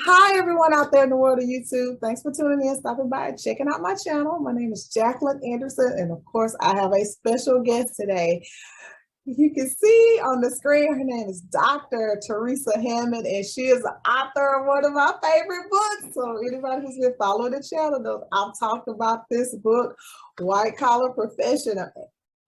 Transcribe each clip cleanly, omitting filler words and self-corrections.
Hi, everyone out there in the world of YouTube. Thanks for tuning in, stopping by, and checking out my channel. My name is Jacqueline Anderson, and of course, I have a special guest today. You can see on the screen, her name is Dr. Theresa Hammond, and she is the author of one of my favorite books. So anybody who's been following the channel knows I've talked about this book, White Collar Profession,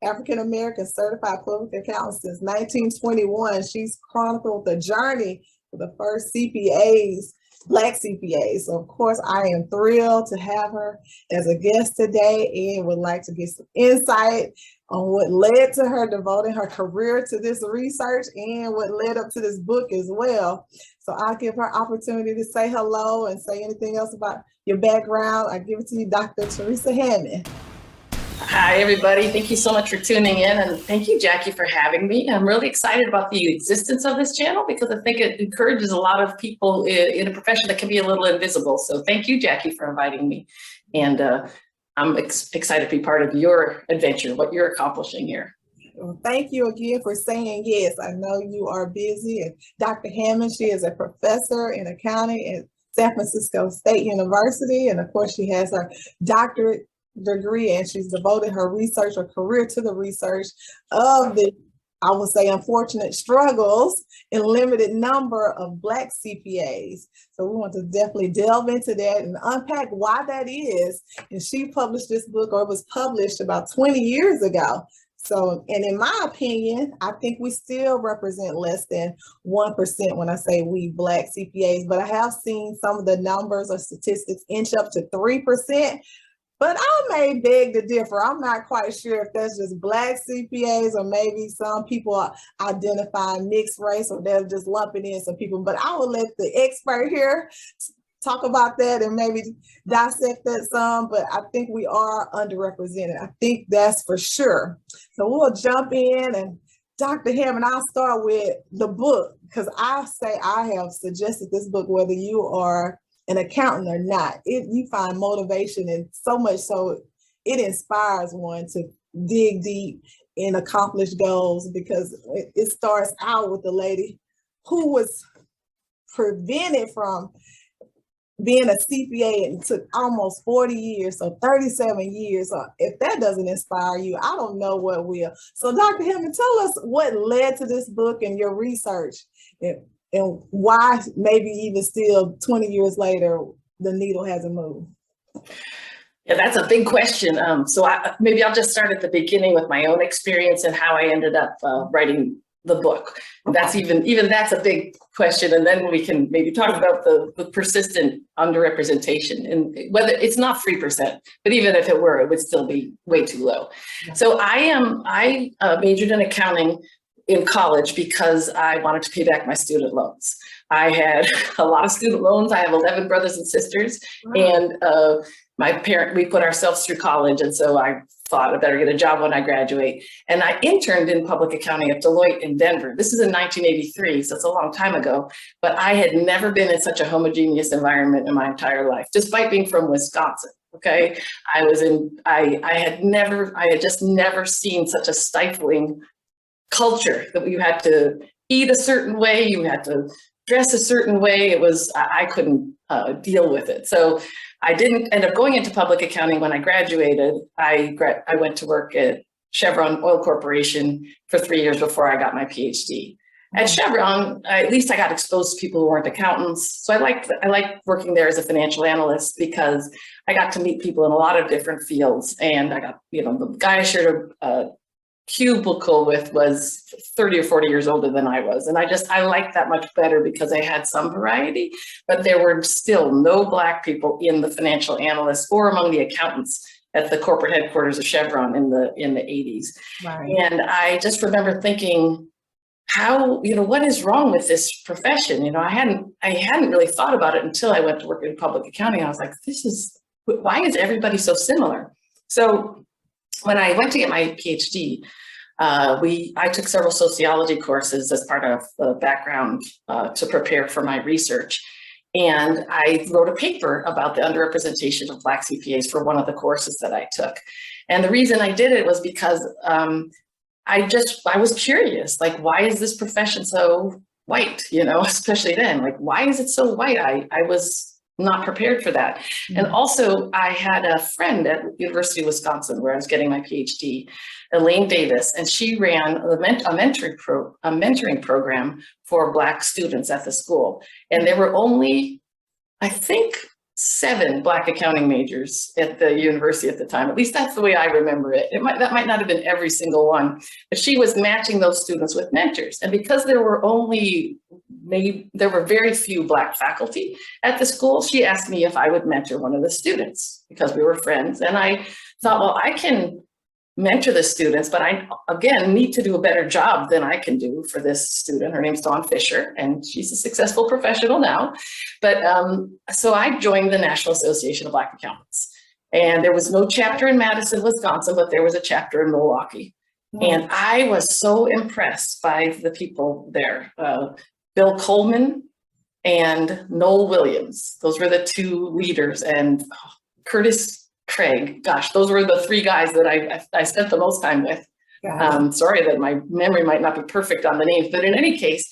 African American Certified Public Accountant since 1921. She's chronicled the journey for the first CPAs, Black CPAs. So of course, I am thrilled to have her as a guest today and would like to get some insight on what led to her devoting her career to this research and what led up to this book as well. So I'll give her opportunity to say hello and say anything else about your background. I give it to you, Dr. Theresa Hammond. Hi, everybody. Thank you so much for tuning in. And thank you, Jackie, for having me. I'm really excited about the existence of this channel because I think it encourages a lot of people in a profession that can be a little invisible. So thank you, Jackie, for inviting me. And I'm excited to be part of your adventure, what you're accomplishing here. Well, thank you again for saying yes. I know you are busy. And Dr. Hammond, she is a professor in accounting at San Francisco State University. And of course, she has her doctorate degree, and she's devoted her research or career to the research of the, I would say, unfortunate struggles in limited number of Black CPAs. So we want to definitely delve into that and unpack why that is. And she published this book, or it was published about 20 years ago. So, and in my opinion, I think we still represent less than 1% when I say we Black CPAs, but I have seen some of the numbers or statistics inch up to 3%. But I may beg to differ. I'm not quite sure if that's just Black CPAs or maybe some people are identifying mixed race or they're just lumping in some people. But I will let the expert here talk about that and maybe dissect that some. But I think we are underrepresented. I think that's for sure. So we'll jump in, and Dr. Hammond, I'll start with the book because I say I have suggested this book whether you are an accountant or not. You find motivation, and so much so it inspires one to dig deep and accomplish goals, because it starts out with a lady who was prevented from being a CPA and took almost 40 years, so 37 years. So if that doesn't inspire you, I don't know what will. So Dr. Hammond, tell us what led to this book and your research, and why maybe even still 20 years later, the needle hasn't moved. Yeah, that's a big question. Maybe I'll just start at the beginning with my own experience and how I ended up writing the book. That's even that's a big question, and then we can maybe talk about the persistent underrepresentation, and whether it's not 3%, but even if it were, it would still be way too low. So I majored in accounting in college because I wanted to pay back my student loans. I had a lot of student loans. I have 11 brothers and sisters, and we put ourselves through college. And so I thought I better get a job when I graduate. And I interned in public accounting at Deloitte in Denver. This is in 1983, so it's a long time ago, but I had never been in such a homogeneous environment in my entire life, despite being from Wisconsin. Okay. I had just never seen such a stifling culture that you had to eat a certain way, you had to dress a certain way. I couldn't deal with it. So I didn't end up going into public accounting. When I graduated, I went to work at Chevron Oil Corporation for 3 years before I got my PhD. At Chevron, at least I got exposed to people who weren't accountants. So I liked working there as a financial analyst because I got to meet people in a lot of different fields. And I got, the guy I shared a cubicle with was 30 or 40 years older than I was. And I liked that much better because I had some variety, but there were still no Black people in the financial analysts or among the accountants at the corporate headquarters of Chevron in the 80s. Right. And I just remember thinking, what is wrong with this profession? I hadn't really thought about it until I went to work in public accounting. I was like, why is everybody so similar? So when I went to get my PhD, I took several sociology courses as part of the background to prepare for my research. And I wrote a paper about the underrepresentation of Black CPAs for one of the courses that I took. And the reason I did it was because I was curious, like, why is this profession so white, you know, especially then. Like, why is it so white? I was not prepared for that. And also, I had a friend at University of Wisconsin where I was getting my PhD, Elaine Davis, and she ran a mentoring program for Black students at the school. And there were only, I think, 7 Black accounting majors at the university at the time. At least that's the way I remember it. That might not have been every single one, but she was matching those students with mentors. And because there were very few Black faculty at the school, she asked me if I would mentor one of the students because we were friends. And I thought, well, I can mentor the students, but I, again, need to do a better job than I can do for this student. Her name's Dawn Fisher, and she's a successful professional now. But so I joined the National Association of Black Accountants. And there was no chapter in Madison, Wisconsin, but there was a chapter in Milwaukee. And I was so impressed by the people there. Bill Coleman and Noel Williams. Those were the 2 leaders. And Curtis Craig, gosh, those were the 3 guys that I spent the most time with. Sorry that my memory might not be perfect on the names, but in any case,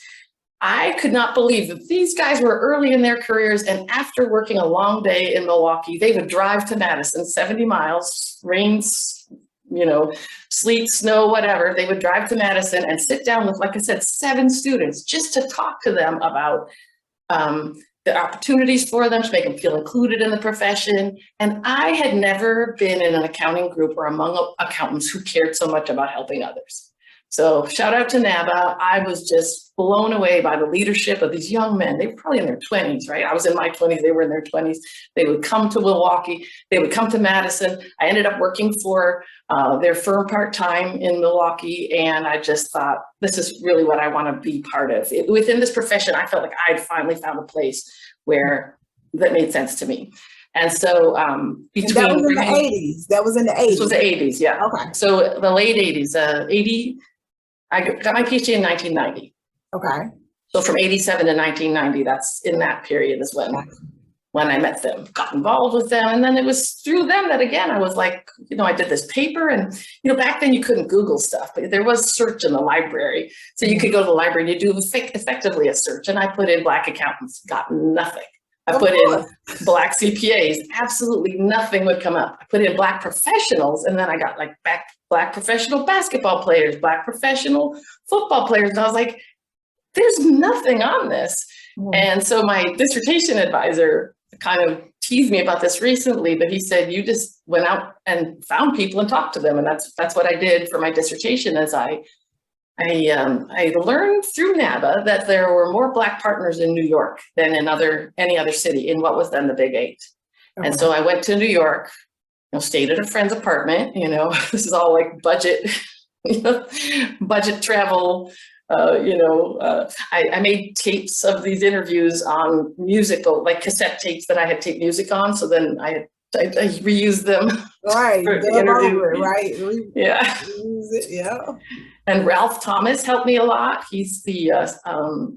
I could not believe that these guys were early in their careers, and after working a long day in Milwaukee, they would drive to Madison, 70 miles, rains, you know, sleet, snow, whatever. They would drive to Madison and sit down with, like I said, 7 students just to talk to them about the opportunities for them, to make them feel included in the profession. And I had never been in an accounting group or among accountants who cared so much about helping others. So shout out to NABA. I was just blown away by the leadership of these young men. They were probably in their 20s, right? I was in my 20s, they were in their 20s. They would come to Milwaukee, they would come to Madison. I ended up working for their firm part-time in Milwaukee. And I just thought, this is really what I want to be part of. Within this profession, I felt like I'd finally found a place where that made sense to me. And so between— and that was in the 80s. That was in the 80s. This was the 80s, yeah. Okay. So the late 80s, I got my PhD in 1990. Okay. So from 87 to 1990, that's in that period is when I met them, got involved with them. And then it was through them that, again, I was like, you know, I did this paper, and, you know, back then you couldn't Google stuff, but there was search in the library. So you could go to the library and you do effectively a search. And I put in Black accountants, got nothing. I put in Black CPAs, absolutely nothing would come up. I put in Black professionals, and then I got like Black professional basketball players, Black professional football players. And I was like, there's nothing on this. And so my dissertation advisor kind of teased me about this recently, but he said, you just went out and found people and talked to them. And that's what I did for my dissertation. As I learned through NABA that there were more Black partners in New York than in any other city in what was then the Big 8. Okay. And so I went to New York, you know, stayed at a friend's apartment, you know, this is all like budget, you know, budget travel. I made tapes of these interviews on musical, like cassette tapes that I had taped music on. So then I reused them. Right. For the interview. Right. Yeah. Reuse it. Yeah. And Ralph Thomas helped me a lot. He's the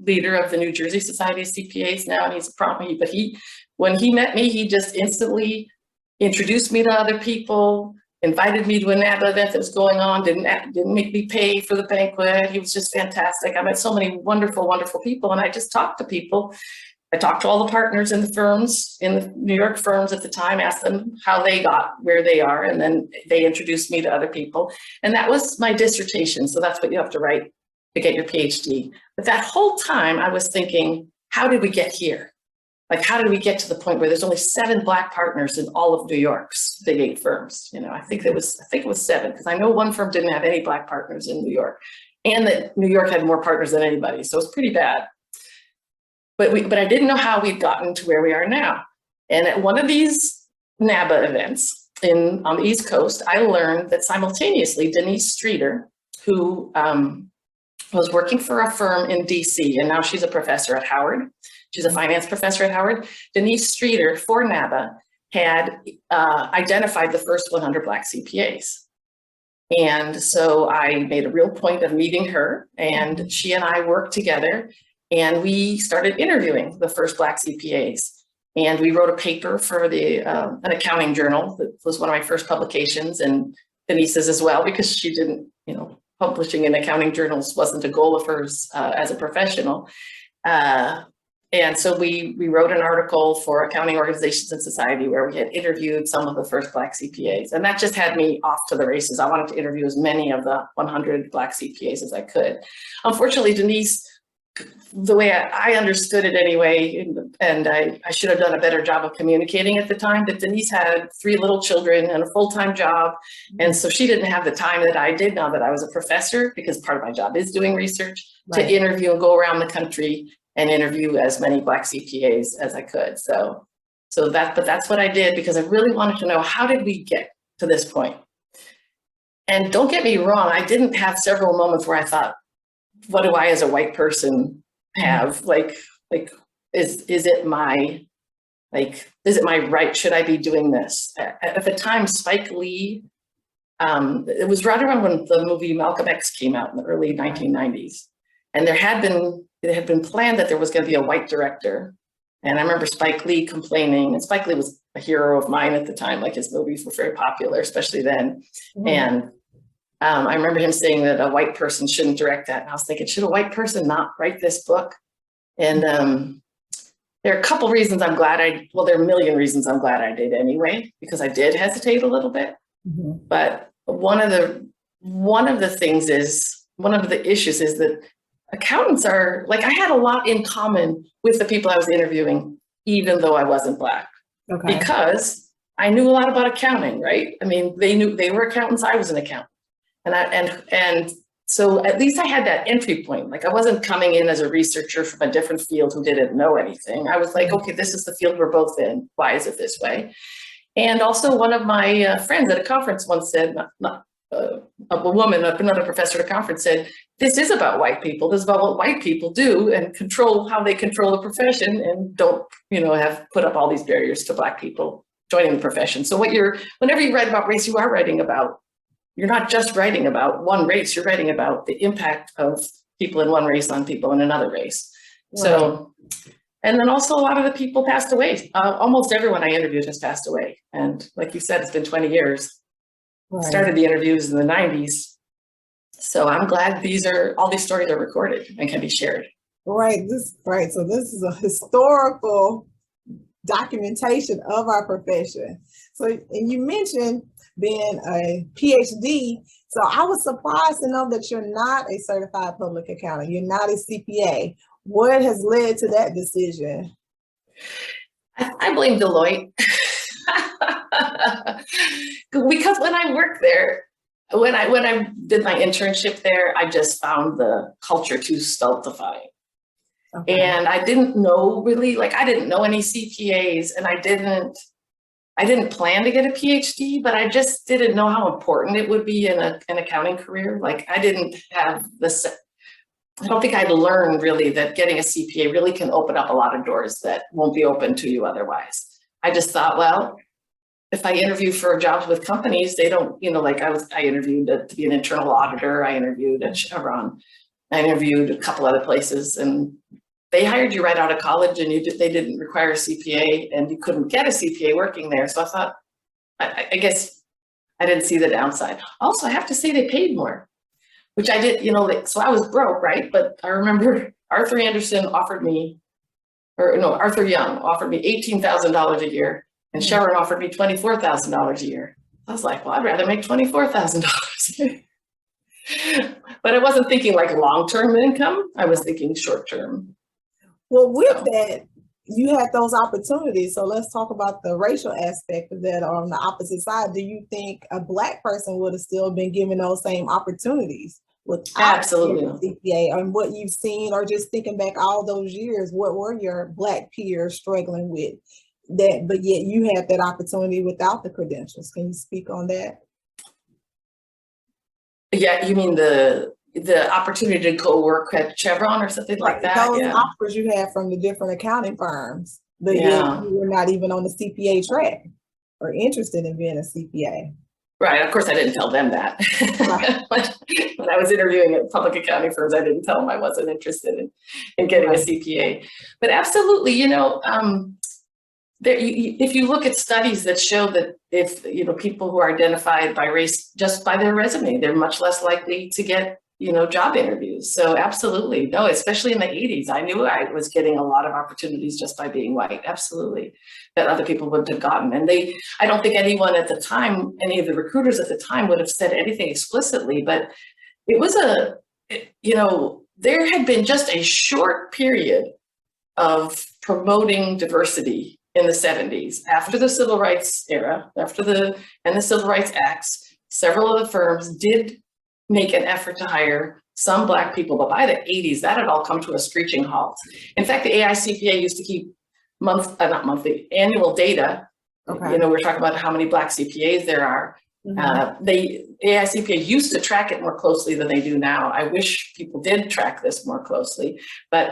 leader of the New Jersey Society of CPAs now, and he's a prompt. But when he met me, he just instantly introduced me to other people, invited me to a NABA event that was going on, didn't make me pay for the banquet. He was just fantastic. I met so many wonderful, wonderful people, and I just talked to people. I talked to all the partners in the firms, in the New York firms at the time, asked them how they got where they are, and then they introduced me to other people. And that was my dissertation. So that's what you have to write to get your PhD. But that whole time I was thinking, how did we get here? Like, how did we get to the point where there's only 7 Black partners in all of New York's Big 8 firms? You know, I think it was 7, because I know one firm didn't have any Black partners in New York, and that New York had more partners than anybody. So it's pretty bad. But I didn't know how we'd gotten to where we are now. And at one of these NABA events on the East Coast, I learned that simultaneously Denise Streeter, who was working for a firm in DC, and now she's a professor at Howard. She's a finance professor at Howard. Denise Streeter for NABA had identified the first 100 Black CPAs. And so I made a real point of meeting her, and she and I worked together. And we started interviewing the first Black CPAs. And we wrote a paper for an accounting journal that was one of my first publications, and Denise's as well, because she didn't, you know, publishing in accounting journals wasn't a goal of hers as a professional. And so we wrote an article for Accounting Organizations and Society where we had interviewed some of the first Black CPAs. And that just had me off to the races. I wanted to interview as many of the 100 Black CPAs as I could. Unfortunately, Denise, the way I understood it anyway, and I should have done a better job of communicating at the time, that Denise had 3 little children and a full-time job. And so she didn't have the time that I did now that I was a professor, because part of my job is doing research, to interview and go around the country and interview as many Black CPAs as I could. But that's what I did, because I really wanted to know, how did we get to this point? And don't get me wrong, I didn't have several moments where I thought, what do I as a white person have? Like, is it my right? Should I be doing this? At the time, Spike Lee, it was right around when the movie Malcolm X came out in the early 1990s. And it had been planned that there was going to be a white director. And I remember Spike Lee complaining, and Spike Lee was a hero of mine at the time, like his movies were very popular, especially then. And I remember him saying that a white person shouldn't direct that. And I was thinking, should a white person not write this book? And there are a couple reasons I'm glad there are a million reasons I'm glad I did anyway, because I did hesitate a little bit. But one of the issues is that accountants are, like, I had a lot in common with the people I was interviewing, even though I wasn't Black, because I knew a lot about accounting, right? I mean, they were accountants, I was an accountant. And so at least I had that entry point. Like, I wasn't coming in as a researcher from a different field who didn't know anything. I was like, okay, this is the field we're both in. Why is it this way? And also, one of my friends at a conference once said, a woman, another professor at a conference said, this is about white people. This is about what white people do and control how they control the profession, and don't, have put up all these barriers to Black people joining the profession. So whenever you write about race, you're not just writing about one race, you're writing about the impact of people in one race on people in another race. Right. So, and then also a lot of the people passed away. Almost everyone I interviewed has passed away. And like you said, it's been 20 years. Right. Started the interviews in the 90s. So I'm glad all these stories are recorded and can be shared. Right. So this is a historical documentation of our profession. So, and you mentioned being a PhD. So I was surprised to know that you're not a certified public accountant. You're not a CPA. What has led to that decision? I blame Deloitte. Because when I worked there, when I did my internship there, I just found the culture too stultifying. Okay. And I didn't know I didn't know any CPAs, and I didn't plan to get a PhD, but I just didn't know how important it would be in an accounting career. Like, I don't think I'd learned really that getting a CPA really can open up a lot of doors that won't be open to you otherwise. I just thought, well, if I interview for jobs with companies, they don't, I interviewed to be an internal auditor. I interviewed at Chevron. I interviewed a couple other places, and they hired you right out of college, and they didn't require a CPA, and you couldn't get a CPA working there. So I thought, I guess I didn't see the downside. Also, I have to say they paid more, which I did, so I was broke, right? But I remember Arthur Young offered me $18,000 a year, and Chevron offered me $24,000 a year. I was like, well, I'd rather make $24,000. But I wasn't thinking like long-term income. I was thinking short-term. Well, with that, you had those opportunities. So let's talk about the racial aspect of that. On the opposite side, do you think a Black person would have still been given those same opportunities without absolutely CPA? And what you've seen, or just thinking back all those years, what were your Black peers struggling with that, but yet you had that opportunity without the credentials? Can you speak on that? Yeah, you mean the opportunity to go work at Chevron or something like that? Those offers you had from the different accounting firms, but yet you were not even on the CPA track or interested in being a CPA. Right. Of course, I didn't tell them that. When I was interviewing at public accounting firms, I didn't tell them I wasn't interested in getting a CPA. But absolutely, if you look at studies that show that if, people who are identified by race just by their resume, they're much less likely to get, job interviews. So absolutely, no, especially in the 80s, I knew I was getting a lot of opportunities just by being white, absolutely, that other people wouldn't have gotten. And I don't think anyone at the time, any of the recruiters at the time would have said anything explicitly, but it was there had been just a short period of promoting diversity in the 70s after the civil rights era, and the civil rights acts. Several of the firms did make an effort to hire some Black people, but by the 80s, that had all come to a screeching halt. In fact, the AICPA used to keep annual data. Okay. We're talking about how many Black CPAs there are. Mm-hmm. AICPA used to track it more closely than they do now. I wish people did track this more closely, but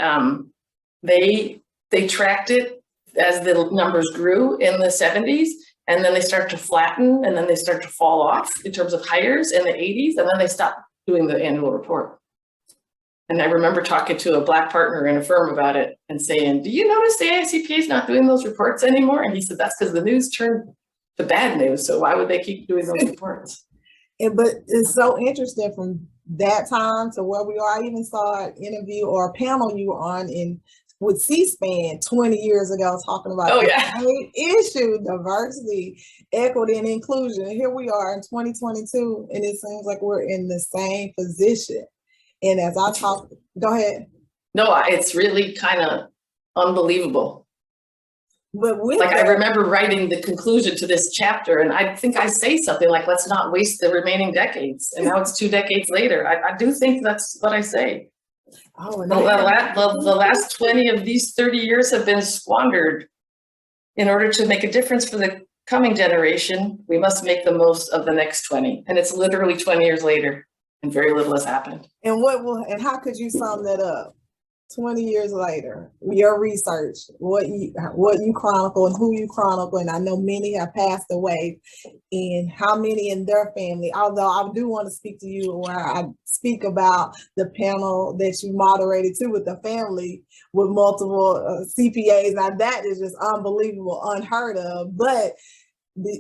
they tracked it as the numbers grew in the 70s, and then they start to flatten, and then they start to fall off in terms of hires in the 80s, and then they stopped doing the annual report. And I remember talking to a Black partner in a firm about it and saying, do you notice the AICPA is not doing those reports anymore? And he said, that's because the news turned to bad news, so why would they keep doing those reports? But it's so interesting from that time to where we are. I even saw an interview or a panel you were on with C-SPAN 20 years ago talking about the same issue, diversity, equity, and inclusion. And here we are in 2022, and it seems like we're in the same position. And as I talk, go ahead. No, it's really kind of unbelievable. But I remember writing the conclusion to this chapter, and I think I say something like, let's not waste the remaining decades. And now it's 2 decades later. I do think that's what I say. Oh, the last 20 of these 30 years have been squandered. In order to make a difference for the coming generation, we must make the most of the next 20. And it's literally 20 years later, and very little has happened. And how could you sum that up? 20 years later, your research, what you chronicle and who you chronicle, and I know many have passed away, and how many in their family, although I do want to speak to you where I speak about the panel that you moderated too with the family with multiple CPAs. Now that is just unbelievable, unheard of, but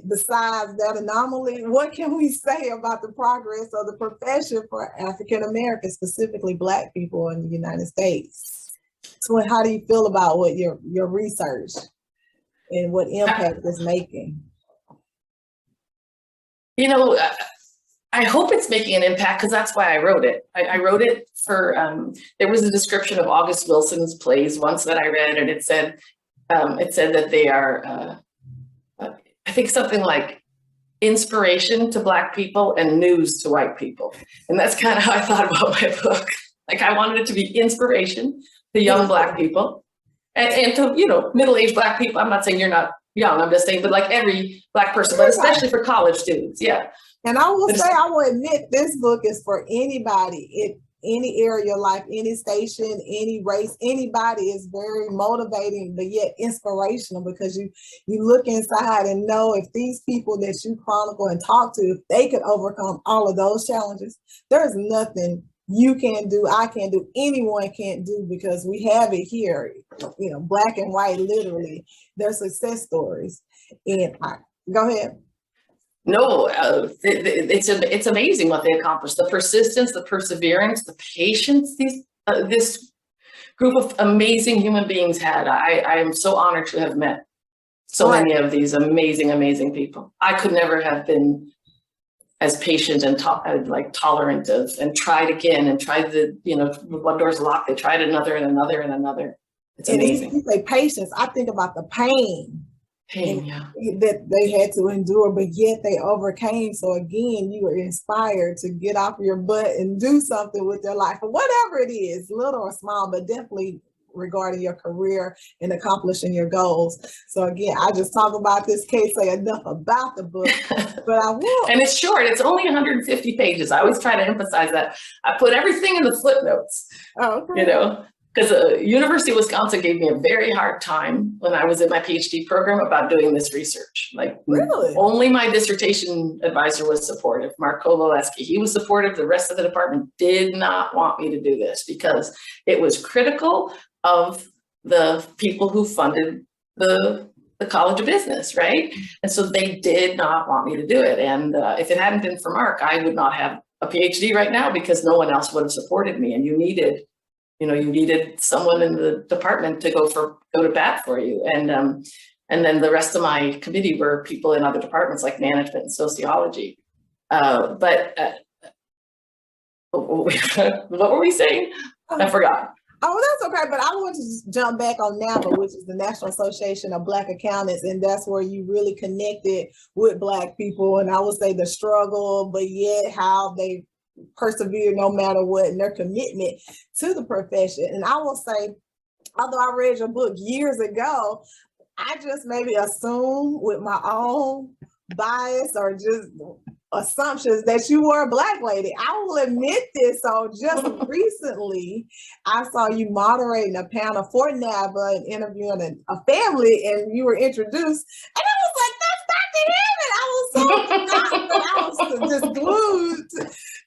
besides that anomaly, what can we say about the progress of the profession for African Americans, specifically Black people in the United States? So how do you feel about what your research and what impact it's making? I hope it's making an impact, because that's why I wrote it. I wrote it for, there was a description of August Wilson's plays once that I read, and it said that they are, I think something like inspiration to Black people and news to white people. And that's kind of how I thought about my book. Like, I wanted it to be inspiration to young Black people and to, middle-aged Black people. I'm not saying you're not young, I'm just saying, but like every Black person, but especially for college students, yeah. And I will say, I will admit, this book is for anybody in any area of your life, any station, any race, anybody. Is very motivating, but yet inspirational, because you look inside and know if these people that you chronicle and talk to, if they could overcome all of those challenges, there's nothing you can do, I can do, anyone can't do, because we have it here, Black and white, literally, their success stories. And go ahead. No, it's amazing what they accomplished. The persistence, the perseverance, the patience this group of amazing human beings had. I am so honored to have met so many of these amazing, amazing people. I could never have been as patient and tolerant of, and tried again and tried one door's locked, they tried another and another and another. It's amazing. You say patience, I think about the pain yeah, that they had to endure, but yet they overcame. So again, you were inspired to get off your butt and do something with their life, whatever it is, little or small, but definitely regarding your career and accomplishing your goals. So again, I just talk about this case, say enough about the book, but I will. And it's short, it's only 150 pages. I always try to emphasize that. I put everything in the footnotes, because University of Wisconsin gave me a very hard time when I was in my PhD program about doing this research. Like, really? Only my dissertation advisor was supportive, Mark Kowaleski. He was supportive. The rest of the department did not want me to do this because it was critical of the people who funded the the College of Business, right? And so they did not want me to do it. And if it hadn't been for Mark, I would not have a PhD right now because no one else would have supported me. And you needed someone in the department to go to bat for you. And then the rest of my committee were people in other departments like management and sociology. What were we saying? I forgot. Oh, that's okay. But I want to jump back on NABA, which is the National Association of Black Accountants. And that's where you really connected with Black people. And I would say the struggle, but yet how they persevere no matter what, and their commitment to the profession. And I will say, although I read your book years ago, I just maybe assumed with my own bias or just assumptions that you were a Black lady. I will admit this. So just recently, I saw you moderating a panel for NABA and interviewing a family, and you were introduced, and I was like, that's Dr. Hammond. I was so shocked, but I was just glued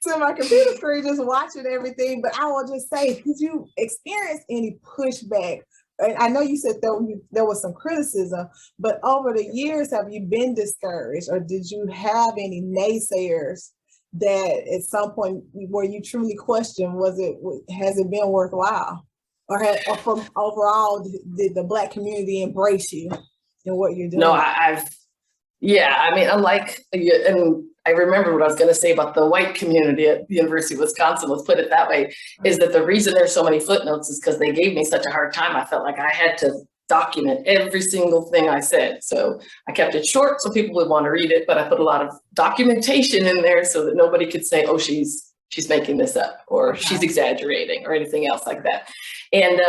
to my computer screen, just watching everything. But I will just say, did you experience any pushback? And I know you said there was some criticism, but over the years, have you been discouraged, or did you have any naysayers that at some point where you truly questioned, has it been worthwhile, or from overall, did the Black community embrace you and what you're doing? No, unlike, and I remember what I was going to say about the white community at the University of Wisconsin, let's put it that way, is that the reason there's so many footnotes is because they gave me such a hard time. I felt like I had to document every single thing I said. So I kept it short so people would want to read it, but I put a lot of documentation in there so that nobody could say, oh, she's making this up, or she's exaggerating, or anything else like that. And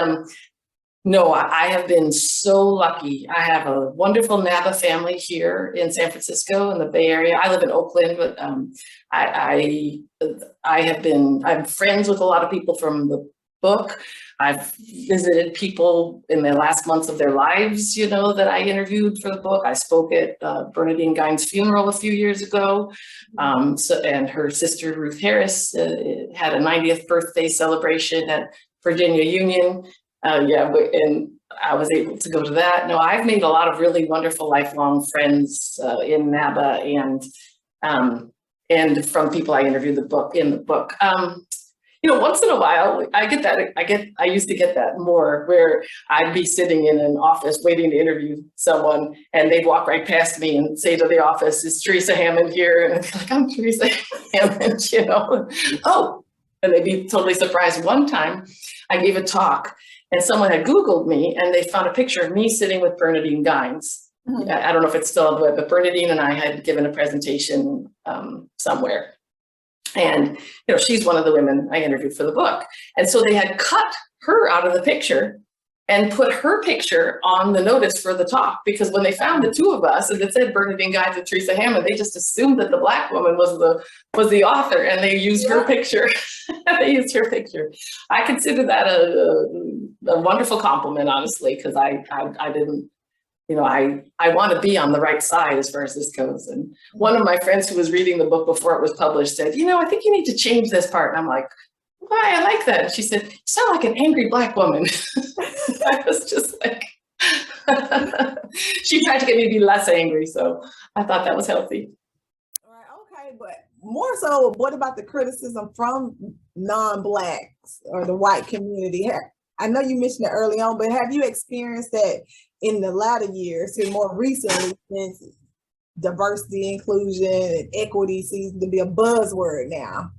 no, I have been so lucky. I have a wonderful NABA family here in San Francisco in the Bay Area. I live in Oakland, but I'm friends with a lot of people from the book. I've visited people in the last months of their lives, that I interviewed for the book. I spoke at Bernadine Guine's funeral a few years ago. And her sister, Ruth Harris, had a 90th birthday celebration at Virginia Union. And I was able to go to that. No, I've made a lot of really wonderful lifelong friends in NABA and from people I interviewed in the book. Once in a while, I used to get that more, where I'd be sitting in an office waiting to interview someone, and they'd walk right past me and say to the office, "Is Theresa Hammond here?" And I'd be like, "I'm Theresa Hammond," Oh, and they'd be totally surprised. One time I gave a talk, and someone had Googled me, and they found a picture of me sitting with Bernadine Guines. Mm-hmm. I don't know if it's still on the web, but Bernadine and I had given a presentation somewhere. And, she's one of the women I interviewed for the book. And so they had cut her out of the picture and put her picture on the notice for the talk, because when they found the two of us and it said Bernadine Guines and Theresa Hammond, they just assumed that the Black woman was the author, and they used her picture. They used her picture. I consider that a wonderful compliment, honestly, because I didn't, I want to be on the right side as far as this goes. And one of my friends who was reading the book before it was published said, I think you need to change this part. And I'm like, why? I like that. And she said, you sound like an angry Black woman. I was just like, she tried to get me to be less angry. So I thought that was healthy. All right. Okay. But more so, what about the criticism from non-Blacks or the white community? I know you mentioned it early on, but have you experienced that in the latter years and more recently, since diversity, inclusion, and equity seems to be a buzzword now?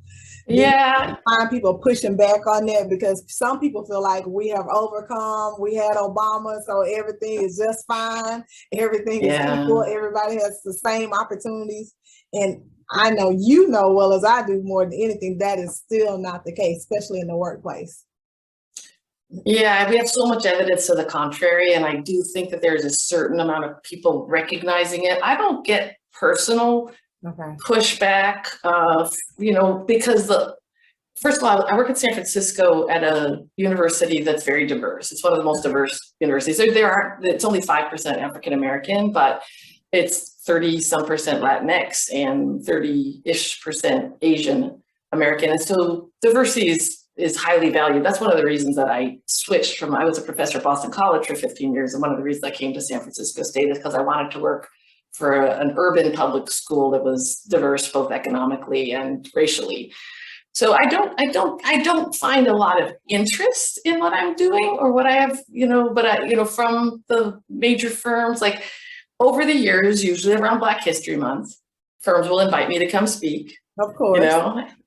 Yeah. Find people pushing back on that, because some people feel like we have overcome, we had Obama, so everything is just fine. Everything is equal. Everybody has the same opportunities. And I know well as I do, more than anything, that is still not the case, especially in the workplace. Yeah, we have so much evidence to the contrary, and I do think that there's a certain amount of people recognizing it. I don't get personal pushback, because first of all, I work in San Francisco at a university that's very diverse. It's one of the most diverse universities. It's only 5% African American, but it's 30-some% Latinx and 30-ish% Asian American. And so diversity is is highly valued. That's one of the reasons that I switched from, I was a professor at Boston College for 15 years. And one of the reasons I came to San Francisco State is because I wanted to work for an urban public school that was diverse, both economically and racially. So I don't find a lot of interest in what I'm doing or what I have, but from the major firms, like over the years, usually around Black History Month, firms will invite me to come speak. Of course.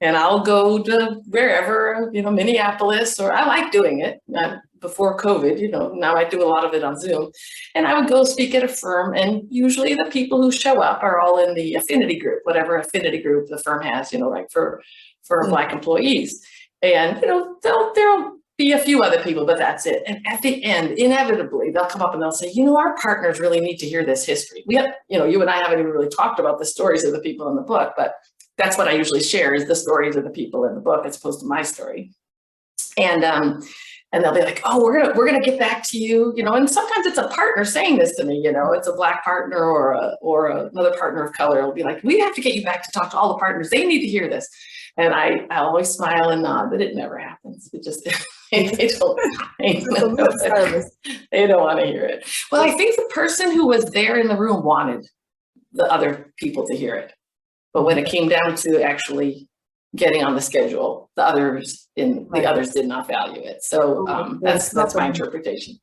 And I'll go to wherever, Minneapolis, or I like doing it before COVID, now I do a lot of it on Zoom. And I would go speak at a firm, and usually the people who show up are all in the affinity group, whatever affinity group the firm has, like for Black employees. And, there'll be a few other people, but that's it. And at the end, inevitably, they'll come up and they'll say, our partners really need to hear this history. We have, you and I haven't even really talked about the stories of the people in the book, but that's what I usually share, is the stories of the people in the book as opposed to my story. And they'll be like, oh, we're gonna get back to you, and sometimes it's a partner saying this to me, it's a Black partner or another partner of color. It'll be like, we have to get you back to talk to all the partners. They need to hear this. And I always smile and nod, but it never happens. It just, they don't want to hear it. Well, I think the person who was there in the room wanted the other people to hear it. But when it came down to actually getting on the schedule, the others did not value it. So that's my interpretation.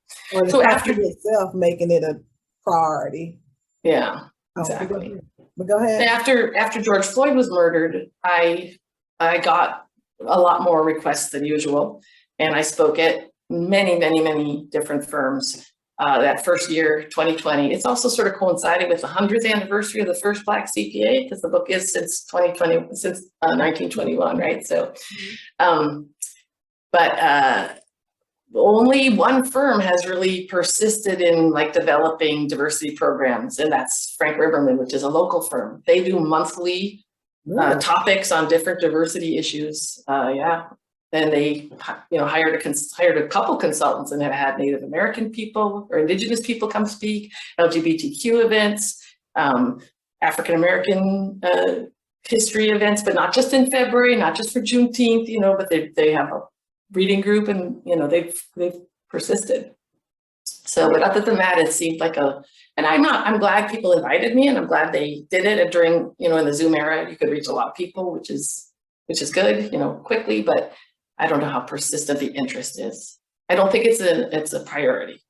So after itself, making it a priority. Yeah, exactly. But go ahead. After George Floyd was murdered, I got a lot more requests than usual, and I spoke at many, many, many different firms. That first year, 2020, it's also sort of coinciding with the 100th anniversary of the first Black CPA, because the book is since 1921, right? So, but only one firm has really persisted in developing diversity programs, and that's Frank Riberman, which is a local firm. They do monthly topics on different diversity issues. And they, hired a couple consultants and have had Native American people or Indigenous people come speak, LGBTQ events, African American history events, but not just in February, not just for Juneteenth, but they have a reading group, and they've persisted. So, but other than that, it seemed like I'm glad people invited me, and I'm glad they did it. And during, in the Zoom era, you could reach a lot of people, which is good, quickly, but I don't know how persistent the interest is. I don't think it's a priority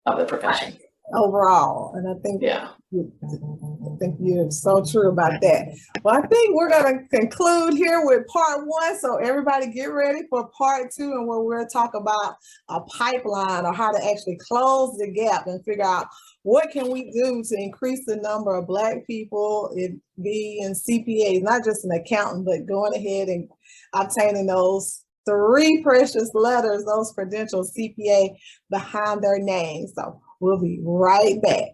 of the profession overall. And I think, you're so true about that. Well, I think we're going to conclude here with part 1. So everybody get ready for part 2, and where we're talk about a pipeline, or how to actually close the gap and figure out what can we do to increase the number of Black people being CPAs, not just an accountant, but going ahead and obtaining those 3 precious letters, those credentials, CPA, behind their name. So we'll be right back.